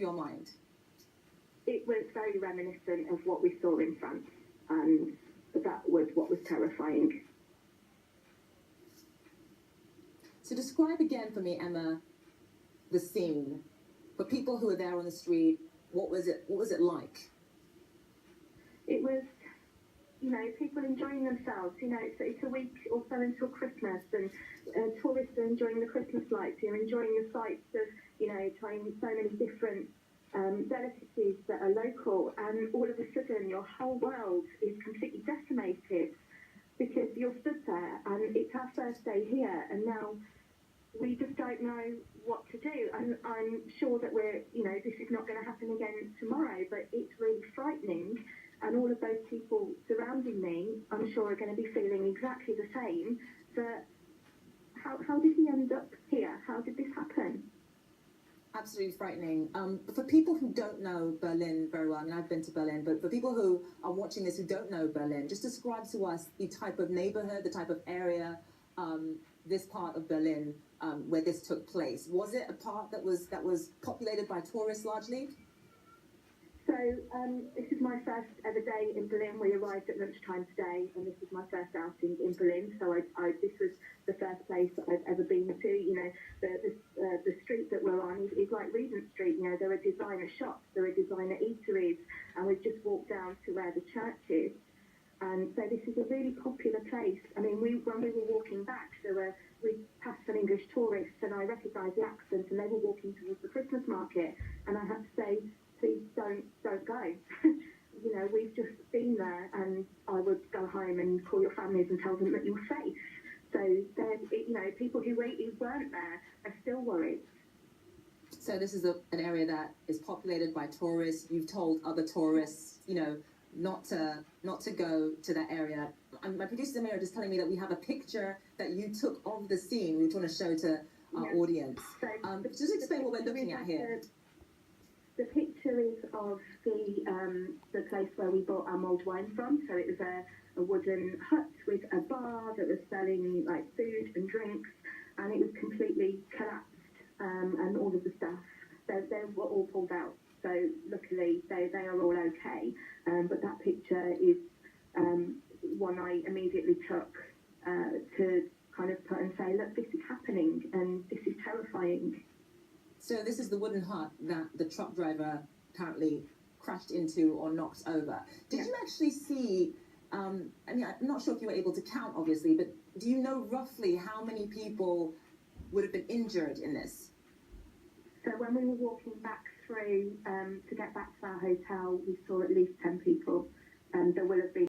your mind? It was very reminiscent of what we saw in France, and that was what was terrifying. So describe again for me, Emma, the scene. For people who were there on the street, what was it like? It was, people enjoying themselves. It's a week or so until Christmas, and tourists are enjoying the Christmas lights. You're enjoying the sights of, trying so many different delicacies that are local, and all of a sudden your whole world is completely decimated because you're stood there and it's our first day here, and now we just don't know what to do. And I'm sure that this is not going to happen again tomorrow, but it's really frightening. And all of those people surrounding me, I'm sure, are going to be feeling exactly the same. That how did he end up here? How did this happen? Absolutely frightening. For people who don't know Berlin very well, I mean, I've been to Berlin, but for people who are watching this who don't know Berlin, just describe to us the type of neighborhood, the type of area, this part of Berlin where this took place. Was it a part that was populated by tourists largely? So this is my first ever day in Berlin. We arrived at lunchtime today, and this was my first outing in Berlin. So this was the first place that I've ever been to. The street that we're on is like Regent Street. There are designer shops, there are designer eateries, and we've just walked down to where the church is. And so this is a really popular place. I mean, when we were walking back, we passed some English tourists, and I recognised the accent, and they were walking towards the Christmas market, and I had to say, please don't go. We've just been there, and I would go home and call your families and tell them that you're safe. So people who weren't there are still worried. So this is an area that is populated by tourists. You've told other tourists, not to go to that area. My producer Amira just telling me that we have a picture that you took of the scene. We want to show to our audience. So just explain what we're looking at here. The picture is of the place where we bought our mulled wine from. So it was a wooden hut with a bar that was selling like food and drinks, and it was completely collapsed, and all of the stuff. They were all pulled out. So luckily they are all okay. But that picture is one I immediately took to kind of put and say, look, this is happening and this is terrifying. So this is the wooden hut that the truck driver apparently crashed into or knocked over. Did you actually see, I'm not sure if you were able to count, obviously, but do you know roughly how many people would have been injured in this? So when we were walking back through to get back to our hotel, we saw at least 10 people, and there will have been